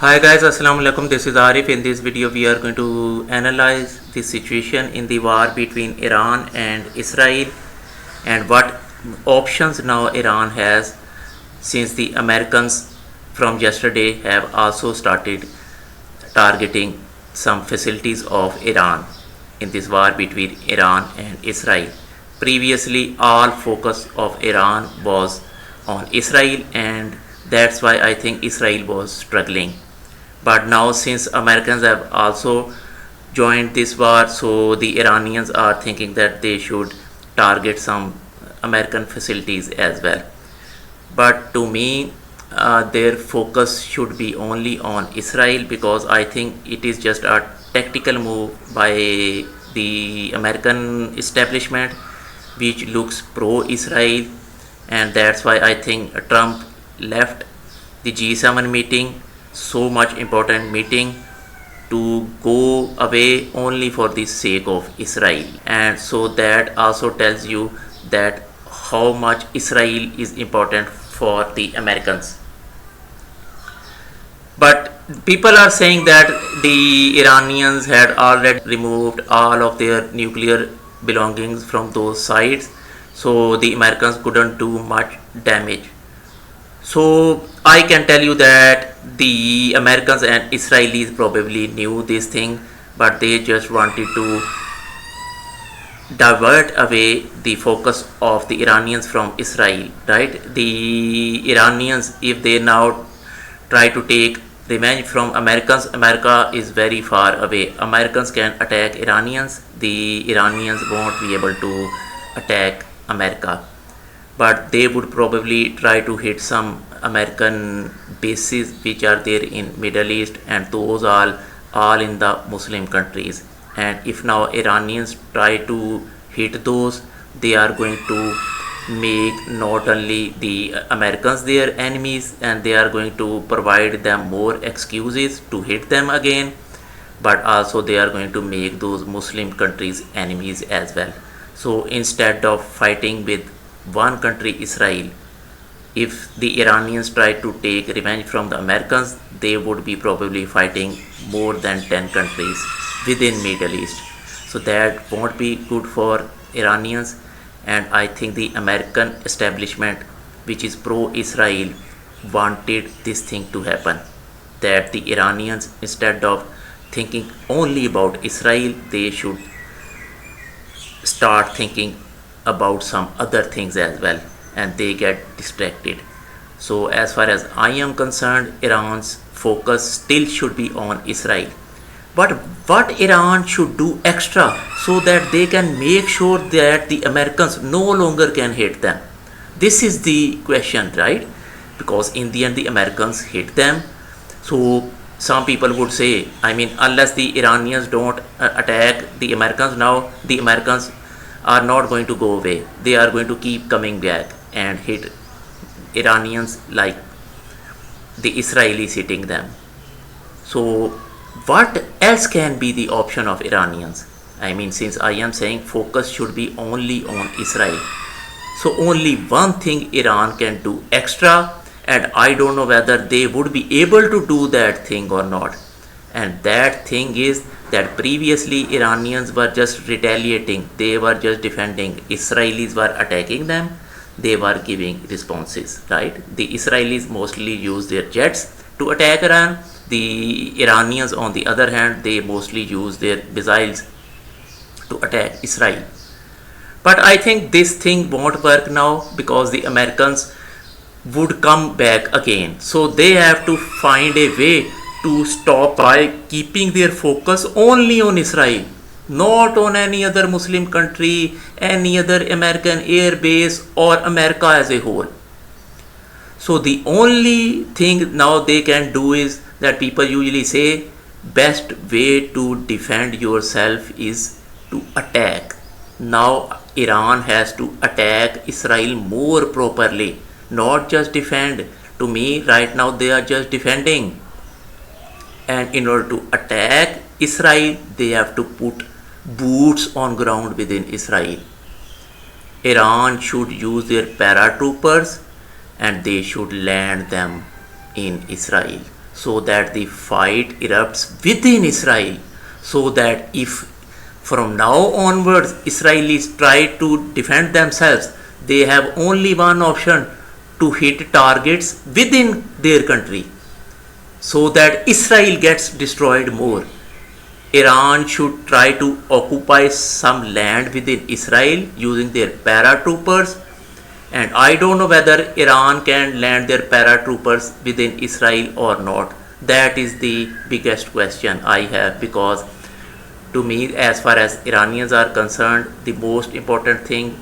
Hi guys, Assalamu alaikum. This is Arif. In this video, we are going to analyze the situation in the war between Iran and Israel and what options now Iran has, since the Americans from yesterday have also started targeting some facilities of Iran in this war between Iran and Israel. Previously, all focus of Iran was on Israel, and that's why I think Israel was struggling. But now, since Americans have also joined this war, so the Iranians are thinking that they should target some American facilities as well. But to me, their focus should be only on Israel, because I think it is just a tactical move by the American establishment which looks pro Israel, and that's why I think Trump left the G7 meeting, so much important meeting, to go away only for the sake of Israel. And so that also tells you that how much Israel is important for the Americans. But people are saying that the Iranians had already removed all of their nuclear belongings from those sites, so the Americans couldn't do much damage. So I can tell you that the Americans and Israelis probably knew this thing, but they just wanted to divert away the focus of the Iranians from Israel, right? The Iranians, if they now try to take revenge from Americans, America is very far away. Americans can attack Iranians, the Iranians won't be able to attack America. But they would probably try to hit some American bases which are there in Middle East, and those all in the Muslim countries. And if now Iranians try to hit those, they are going to make not only the Americans their enemies, and they are going to provide them more excuses to hit them again, but also they are going to make those Muslim countries enemies as well. So instead of fighting with one country, Israel, if the Iranians try to take revenge from the Americans, they would be probably fighting more than 10 countries within Middle East. So that won't be good for Iranians, and I think the American establishment, which is pro-Israel, wanted this thing to happen. That the Iranians, instead of thinking only about Israel, they should start thinking about some other things as well, and they get distracted. So as far as I am concerned, Iran's focus still should be on Israel. But what Iran should do extra so that they can make sure that the Americans no longer can hit them? This is the question, right? Because in the end the Americans hit them. So some people would say, I mean, unless the Iranians don't attack the Americans now, the Americans are not going to go away. They are going to keep coming back and hit Iranians like the Israelis hitting them. So what else can be the option of Iranians? I mean, since I am saying focus should be only on Israel, so only one thing Iran can do extra, and I don't know whether they would be able to do that thing or not. And that thing is that previously Iranians were just retaliating, they were just defending. Israelis were attacking them, they were giving responses, right? The Israelis mostly use their jets to attack Iran. The Iranians, on the other hand, they mostly use their missiles to attack Israel. But I think this thing won't work now, because the Americans would come back again. So they have to find a way to stop by keeping their focus only on Israel, not on any other Muslim country, any other American air base, or America as a whole. So the only thing now they can do is that people usually say best way to defend yourself is to attack. Now Iran has to attack Israel more properly, not just defend. To me right now they are just defending, and in order to attack Israel they have to put boots on ground within Israel. Iran should use their paratroopers and they should land them in Israel. so that the fight erupts within Israel, so that if from now onwards Israelis try to defend themselves, they have only one option: to hit targets within their country, so that Israel gets destroyed more. Iran should try to occupy some land within Israel using their paratroopers, and I don't know whether Iran can land their paratroopers within Israel or not. That is the biggest question I have, because to me, as far as Iranians are concerned, the most important thing,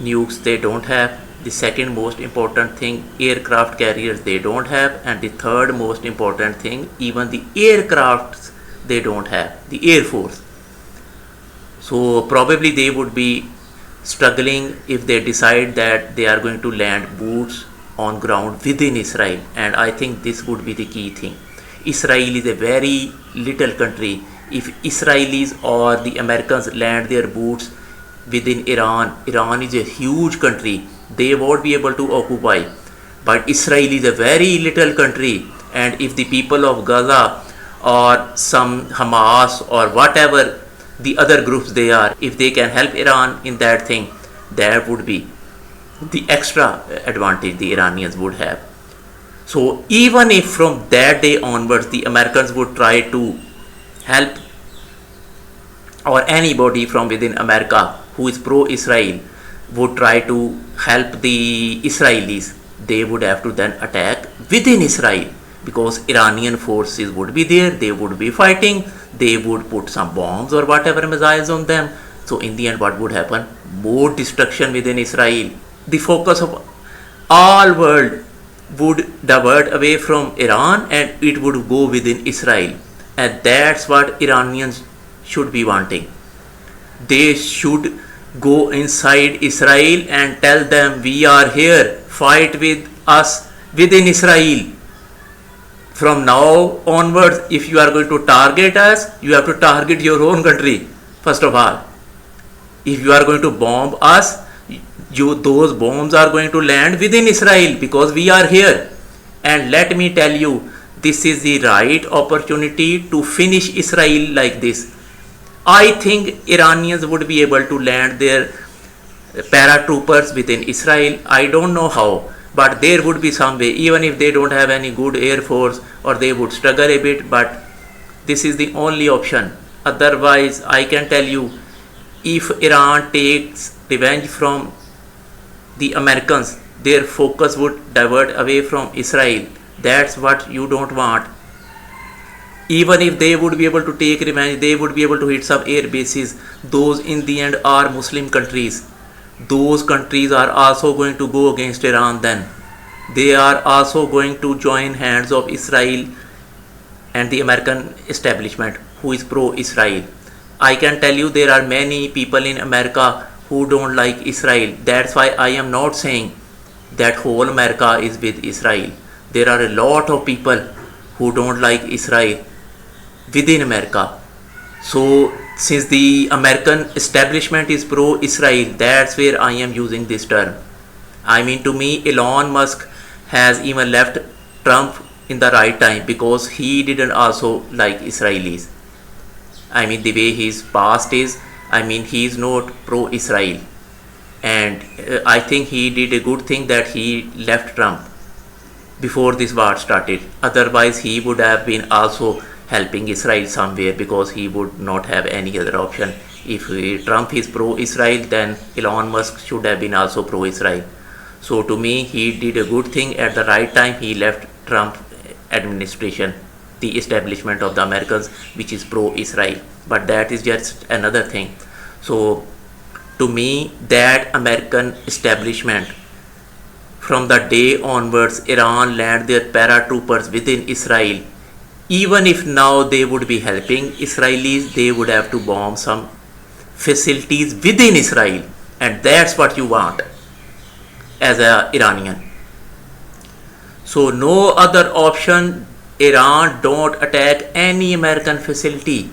nukes they don't have. The second most important thing, aircraft carriers they don't have. And the third most important thing, even the aircrafts they don't have, the Air Force. So probably they would be struggling if they decide that they are going to land boots on ground within Israel. And I think this would be the key thing. Israel is a very little country. If Israelis or the Americans land their boots within Iran, Iran is a huge country, they won't be able to occupy. But Israel is a very little country, and if the people of Gaza or some Hamas or whatever the other groups they are, if they can help Iran in that thing, there would be the extra advantage the Iranians would have. So even if from that day onwards the Americans would try to help, or anybody from within America who is pro-Israel would try to help the Israelis, they would have to then attack within Israel, because Iranian forces would be there, they would be fighting, they would put some bombs or whatever missiles on them. So in the end, what would happen? More destruction within Israel. The focus of all world would divert away from Iran and it would go within Israel. And that's what Iranians should be wanting. They should go inside Israel and tell them, we are here, fight with us within Israel. From now onwards, if you are going to target us, you have to target your own country first of all. If you are going to bomb us, those bombs are going to land within Israel, because we are here. And let me tell you, this is the right opportunity to finish Israel like this. I think Iranians would be able to land their paratroopers within Israel. I don't know how, but there would be some way, even if they don't have any good air force, or they would struggle a bit, but this is the only option. Otherwise, I can tell you, if Iran takes revenge from the Americans, their focus would divert away from Israel. That's what you don't want. Even if they would be able to take revenge, they would be able to hit some air bases. Those in the end are Muslim countries. Those countries are also going to go against Iran then. They are also going to join hands of Israel and the American establishment who is pro-Israel. I can tell you there are many people in America who don't like Israel. That's why I am not saying that whole America is with Israel. There are a lot of people who don't like Israel within America. So since the American establishment is pro-Israel, that's where I am using this term. I mean, to me, Elon Musk has even left Trump in the right time, because he didn't also like Israelis. I mean, the way his past is, I mean, he is not pro-Israel. And I think he did a good thing that he left Trump before this war started. Otherwise, he would have been also helping Israel somewhere, because he would not have any other option. If Trump is pro-Israel, then Elon Musk should have been also pro-Israel. So to me, he did a good thing at the right time. He left Trump administration, the establishment of the Americans, which is pro-Israel. But that is just another thing. So to me, that American establishment, from the day onwards Iran land their paratroopers within Israel, even if now they would be helping Israelis, they would have to bomb some facilities within Israel. And that's what you want as an Iranian. So no other option. Iran don't attack any American facility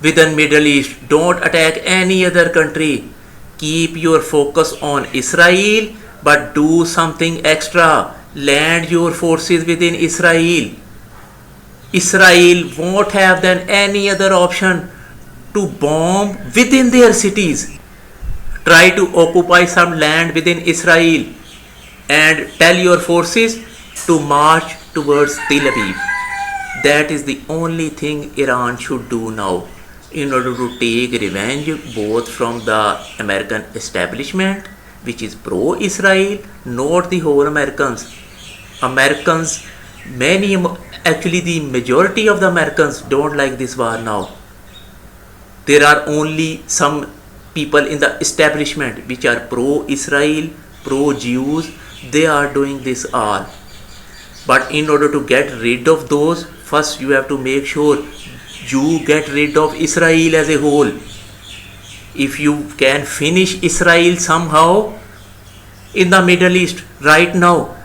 within Middle East. Don't attack any other country. Keep your focus on Israel, but do something extra. land your forces within Israel. Israel won't have then any other option to bomb within their cities. Try to occupy some land within Israel and tell your forces to march towards Tel Aviv. That is the only thing Iran should do now in order to take revenge both from the American establishment, which is pro-Israel, not the whole Americans. Americans, actually the majority of the Americans don't like this war now. There are only some people in the establishment which are pro-Israel, pro-Jews. They are doing this all. But in order to get rid of those, first you have to make sure you get rid of Israel as a whole. If you can finish Israel somehow in the Middle East right now,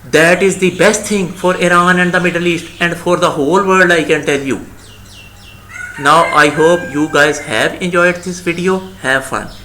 that is the best thing for Iran and the Middle East and for the whole world, I can tell you. Now I hope you guys have enjoyed this video. Have fun.